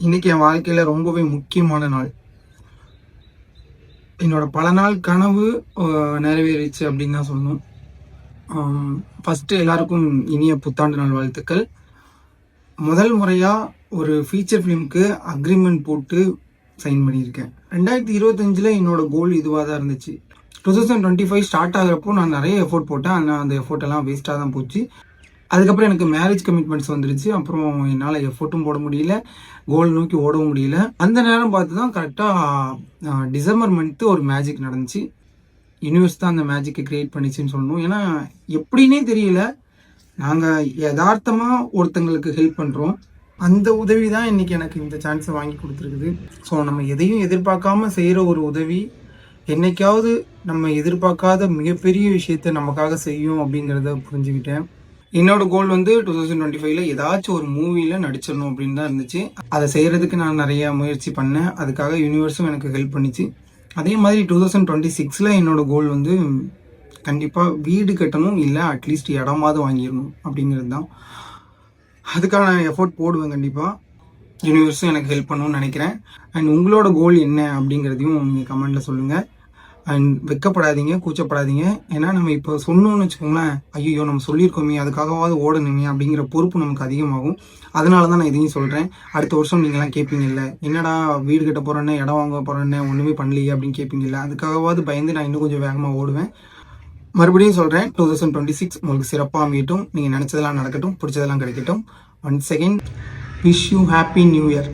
இன்றைக்கி என் வாழ்க்கையில் ரொம்பவே முக்கியமான நாள். என்னோட பல நாள் கனவு நிறைவேறிச்சு அப்படின்னு தான் சொல்லணும். ஃபஸ்ட்டு எல்லாருக்கும் இனிய புத்தாண்டு நாள் வாழ்த்துக்கள். முதல் முறையாக ஒரு ஃபீச்சர் ஃபிலிமுக்கு அக்ரிமெண்ட் போட்டு சைன் பண்ணியிருக்கேன். 2025 என்னோடய கோல் இதுவாக தான் இருந்துச்சு. 2025 ஸ்டார்ட் ஆகிறப்போ நான் நிறைய எஃபோர்ட் போட்டேன். ஆனால் அந்த எஃபோர்ட்டெல்லாம் வேஸ்ட்டாக தான் போச்சு. அதுக்கப்புறம் எனக்கு மேரேஜ் கமிட்மெண்ட்ஸ் வந்துருச்சு. அப்புறம் என்னால் எஃபோர்ட்டும் போட முடியல, கோல் நோக்கி ஓடவும் முடியல. அந்த நேரம் பார்த்து தான் கரெக்டாக டிசம்பர் மந்த்து ஒரு மேஜிக் நடந்துச்சு. யூனிவர்ஸ் தான் அந்த மேஜிக்கை க்ரியேட் பண்ணிச்சுன்னு சொல்லணும். ஏன்னா எப்படின்னே தெரியல, நாங்கள் யதார்த்தமாக ஒருத்தங்களுக்கு ஹெல்ப் பண்ணுறோம். அந்த உதவி தான் இன்றைக்கி எனக்கு இந்த சான்ஸை வாங்கி கொடுத்துருக்குது. ஸோ நம்ம எதையும் எதிர்பார்க்காம செய்கிற ஒரு உதவி என்றைக்காவது நம்ம எதிர்பார்க்காத மிகப்பெரிய விஷயத்தை நமக்காக செய்யும் அப்படிங்கிறத புரிஞ்சுக்கிட்டேன். என்னோடய கோல் 2025 ஏதாச்சும் ஒரு மூவியில் நடிச்சிடணும் அப்படின்னு தான் இருந்துச்சு. அதை செய்கிறதுக்கு நான் நிறையா முயற்சி பண்ணேன். அதுக்காக யூனிவர்ஸும் எனக்கு ஹெல்ப் பண்ணிச்சு. அதே மாதிரி 2026 என்னோடய கோல் கண்டிப்பாக வீடு கட்டணும், இல்லை அட்லீஸ்ட் இடமாவது வாங்கிடணும் அப்படிங்கிறது தான். அதுக்காக நான் எஃபோர்ட் போடுவேன். கண்டிப்பாக யூனிவர்ஸும் எனக்கு ஹெல்ப் பண்ணணும்னு நினைக்கிறேன். அண்ட் உங்களோட கோல் என்ன அப்படிங்கிறதையும் நீங்கள் கமெண்டில் சொல்லுங்கள். அண்ட் வெக்கப்படாதீங்க, கூச்சப்படாதீங்க. ஏன்னா நம்ம இப்போ சொன்னோன்னு வச்சுக்கோங்களேன், ஐயோ நம்ம சொல்லியிருக்கோமே, அதுக்காகவாவது ஓடணுமே அப்படிங்கிற பொறுப்பு நமக்கு அதிகமாகும். அதனால தான் நான் இதையும் சொல்கிறேன். அடுத்த வருஷம் நீங்கள்லாம் கேட்பீங்கல்ல, என்னடா வீடு கட்ட போகிறேன்னு, இடம் வாங்க போகிறேன்னு, ஒன்றுமே பண்ணலையே அப்படின்னு கேட்பீங்கல்ல. அதுக்காகவாவது பயந்து நான் இன்னும் கொஞ்சம் வேகமாக ஓடுவேன். மறுபடியும் சொல்கிறேன், 2026 உங்களுக்கு சிறப்பாக அமையட்டும். நீங்கள் நினச்சதெல்லாம் நடக்கட்டும், பிடிச்சதெல்லாம் கிடைக்கட்டும். Once second wish you happy new year.